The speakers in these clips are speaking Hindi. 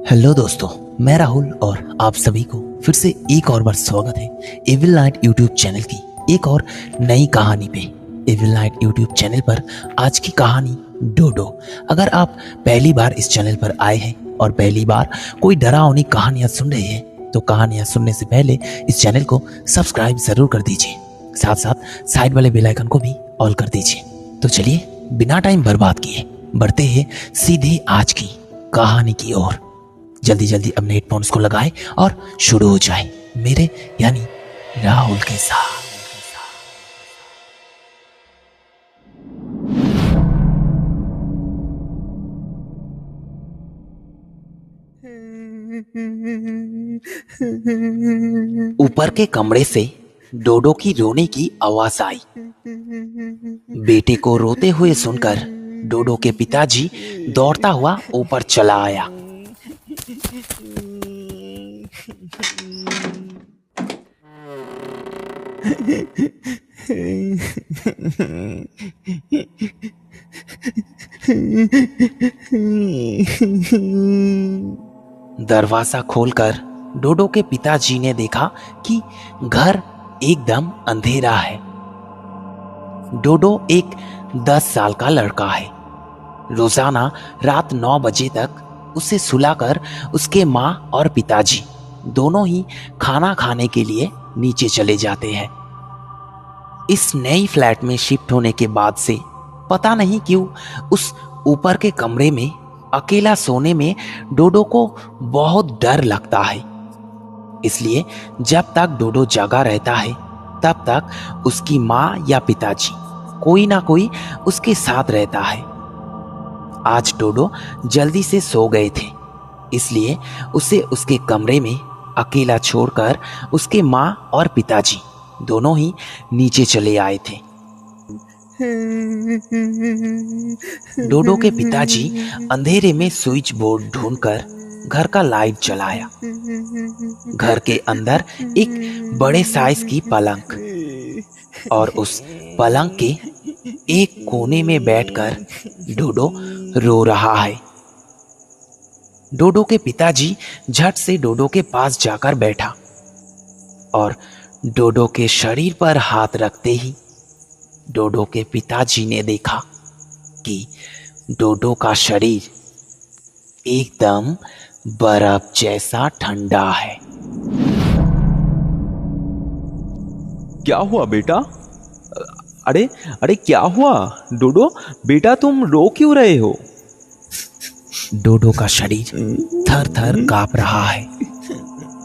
हेलो दोस्तों, मैं राहुल और आप सभी को फिर से एक और बार स्वागत है एविल नाइट यूट्यूब चैनल की एक और नई कहानी पे। एविल नाइट यूट्यूब चैनल पर आज की कहानी डोडो। अगर आप पहली बार इस चैनल पर आए हैं और पहली बार कोई डरावनी कहानियां सुन रहे हैं तो कहानियां सुनने से पहले इस चैनल को सब्सक्राइब जरूर कर दीजिए, साथ साथ साइड वाले बेल आइकन को भी ऑल कर दीजिए। तो चलिए बिना टाइम बर्बाद किए बढ़ते हैं सीधे आज की कहानी की ओर। जल्दी जल्दी अपने हेडफोन्स को लगाएं और शुरू हो जाए मेरे यानी राहुल के साथ। ऊपर के कमरे से डोडो की रोने की आवाज आई। बेटे को रोते हुए सुनकर डोडो के पिताजी दौड़ता हुआ ऊपर चला आया। दरवाजा खोलकर डोडो के पिताजी ने देखा कि घर एकदम अंधेरा है। डोडो एक 10 साल का लड़का है। रोजाना रात 9 बजे तक उसे सुलाकर उसके माँ और पिताजी दोनों ही खाना खाने के लिए नीचे चले जाते हैं। इस नई फ्लैट में शिफ्ट होने के बाद से पता नहीं क्यों उस ऊपर के कमरे में अकेला सोने में डोडो को बहुत डर लगता है। इसलिए जब तक डोडो जागा रहता है तब तक उसकी माँ या पिताजी कोई ना कोई उसके साथ रहता है। आज डोडो जल्दी से सो गए थे, इसलिए उसे उसके कमरे में अकेला छोड़कर उसके माँ और पिताजी दोनों ही नीचे चले आए थे। डोडो के पिताजी अंधेरे में स्विच बोर्ड ढूंढकर घर का लाइट जलाया। घर के अंदर एक बड़े साइज की पलंग और उस पलंग के एक कोने में बैठकर डोडो रो रहा है। डोडो के पिताजी झट से डोडो के पास जाकर बैठा और डोडो के शरीर पर हाथ रखते ही डोडो के पिताजी ने देखा कि डोडो का शरीर एकदम बर्फ जैसा ठंडा है। क्या हुआ बेटा? अरे अरे क्या हुआ डोडो? बेटा तुम रो क्यों रहे हो? डोडो का शरीर थर थर कांप रहा है।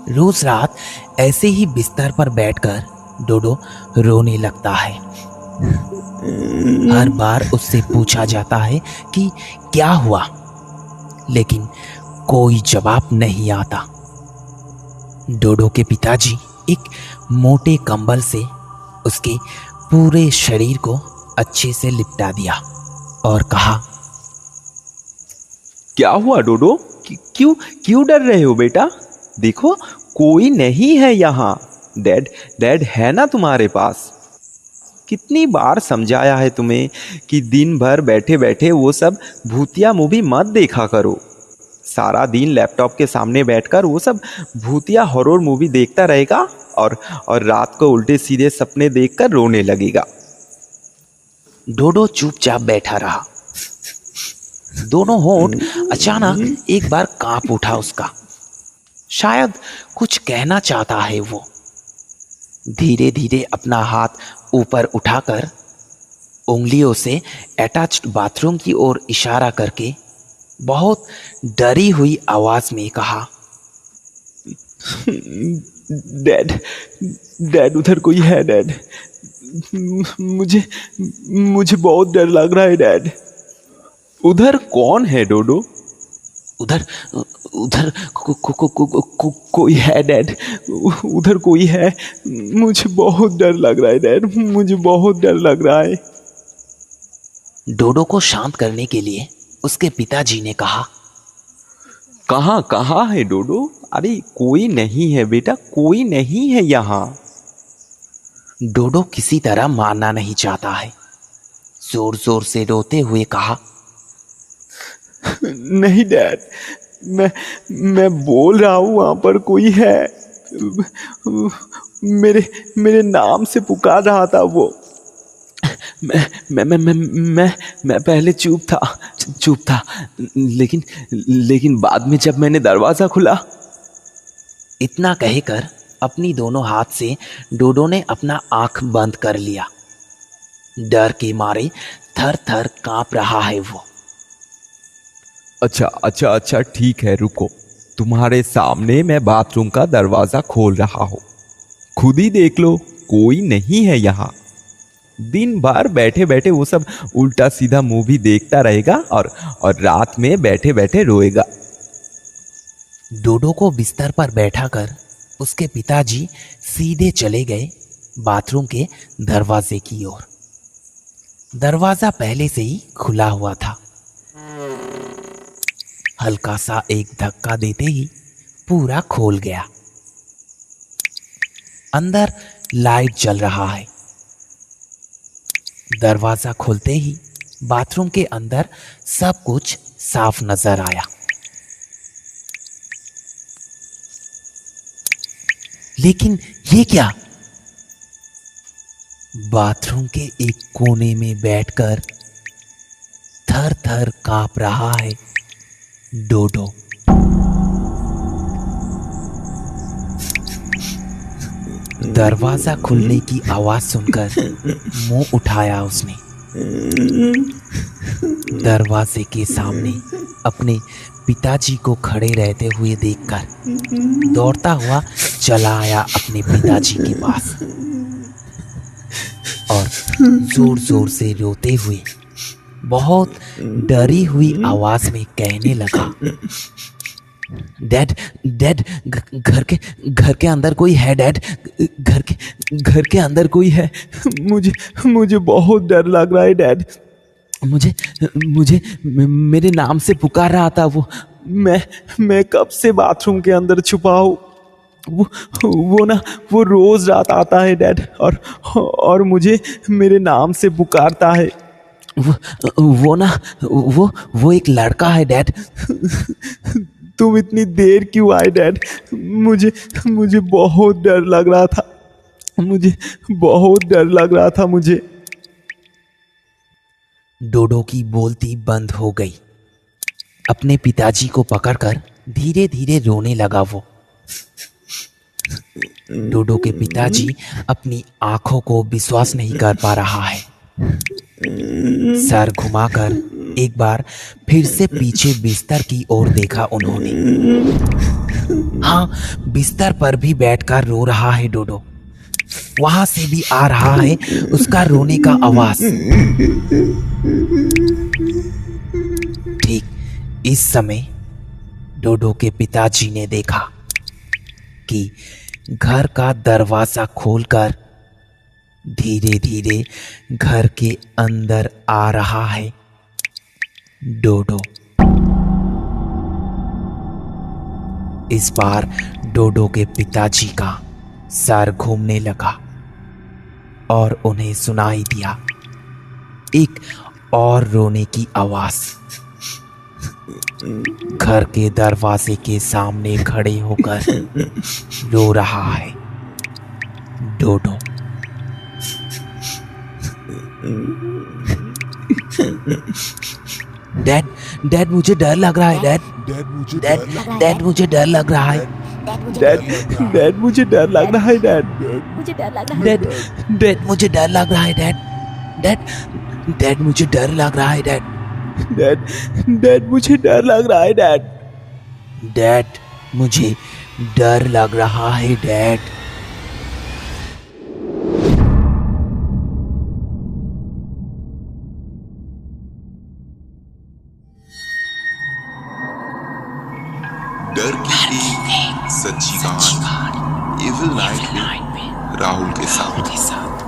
रोज रात ऐसे ही बिस्तर पर बैठकर डोडो रोने लगता है। हर बार उससे पूछा जाता है कि क्या हुआ, लेकिन कोई जवाब नहीं आता। डोडो के पिताजी एक मोटे कंबल से उसके पूरे शरीर को अच्छे से लिपटा दिया और कहा, क्या हुआ डोडो? क्यों क्यों डर रहे हो बेटा? देखो कोई नहीं है यहाँ। डैड है ना तुम्हारे पास? कितनी बार समझाया है तुम्हें कि दिन भर बैठे बैठे वो सब भूतिया मूवी मत देखा करो। सारा दिन लैपटॉप के सामने बैठकर वो सब भूतिया हॉरर मूवी देखता रहेगा और रात को उल्टे सीधे सपने देखकर रोने लगेगा। डोडो चुपचाप बैठा रहा। दोनों होंठ अचानक एक बार कांप उठा उसका। शायद कुछ कहना चाहता है वो। धीरे धीरे अपना हाथ ऊपर उठाकर उंगलियों से अटैच्ड बाथरूम की ओर इशारा करके बहुत डरी हुई आवाज में कहा, डैड उधर कोई है डैड। मुझे बहुत डर लग रहा है डैड। उधर कौन है डोडो? उधर उधर कोई है डैड। उधर कोई है। मुझे बहुत डर लग रहा है डैड। मुझे बहुत डर लग रहा है। डोडो को शांत करने के लिए उसके पिताजी ने कहा, कहाँ है डोडो? अरे कोई नहीं है बेटा, कोई नहीं है यहाँ। डोडो किसी तरह मानना नहीं चाहता है। जोर जोर से रोते हुए कहा, नहीं डैड, मैं मैं बोल रहा हूँ वहां पर कोई है। मेरे मेरे नाम से पुकार रहा था वो। मैं पहले चुप था, लेकिन बाद में जब मैंने दरवाजा खुला। इतना कहकर अपनी दोनों हाथ से डोडो ने अपना आंख बंद कर लिया। डर के मारे थर थर कांप रहा है वो। अच्छा, ठीक है, रुको। तुम्हारे सामने मैं बाथरूम का दरवाजा खोल रहा हूँ, खुद ही देख लो, कोई नहीं है यहाँ। दिन भर बैठे बैठे वो सब उल्टा सीधा मूवी देखता रहेगा और रात में बैठे बैठे रोएगा। डोडो को बिस्तर पर बैठाकर उसके पिताजी सीधे चले गए बाथरूम के दरवाजे की ओर। दरवाजा पहले से ही खुला हुआ था। हल्का सा एक धक्का देते ही पूरा खोल गया। अंदर लाइट जल रहा है। दरवाजा खोलते ही बाथरूम के अंदर सब कुछ साफ नजर आया। लेकिन ये क्या? बाथरूम के एक कोने में बैठकर थर थर कांप रहा है डोडो। दरवाजा खुलने की आवाज सुनकर मुंह उठाया उसने। दरवाजे के सामने अपने पिताजी को खड़े रहते हुए देखकर दौड़ता हुआ चला आया अपने पिताजी के पास और जोर जोर से रोते हुए बहुत डरी हुई आवाज में कहने लगा, डैड डैड, घर के अंदर कोई है डैड, घर के अंदर कोई है। मुझे बहुत डर लग रहा है डैड। मुझे मेरे नाम से पुकार रहा था वो। मैं कब से बाथरूम के अंदर छुपा हूँ। वो रोज रात आता है डैड और मुझे मेरे नाम से पुकारता है। वो एक लड़का है डैड। तुम इतनी देर क्यों आए डैड? मुझे बहुत डर लग रहा था। मुझे डोडो की बोलती बंद हो गई। अपने पिताजी को पकड़कर धीरे धीरे रोने लगा वो। डोडो के पिताजी अपनी आंखों को विश्वास नहीं कर पा रहा है। सर घुमाकर एक बार फिर से पीछे बिस्तर की ओर देखा उन्होंने। हाँ, बिस्तर पर भी बैठकर रो रहा है डोडो। वहां से भी आ रहा है उसका रोने का आवाज। ठीक इस समय डोडो के पिताजी ने देखा कि घर का दरवाजा खोलकर धीरे धीरे घर के अंदर आ रहा है डोडो। इस बार डोडो के पिताजी का सर घूमने लगा और उन्हें सुनाई दिया एक और रोने की आवाज। घर के दरवाजे के सामने खड़े होकर रो रहा है डोडो। डैड मुझे डर लग रहा है डैड मुझे डर लग रहा है डैड मुझे डर लग रहा है डैड मुझे डर लग रहा है डैड मुझे डर लग रहा है डैड मुझे डर लग रहा है डैड मुझे डर लग रहा है डैड। डर की एक सच्ची कहानी एविल नाइट में राहुल के साथ।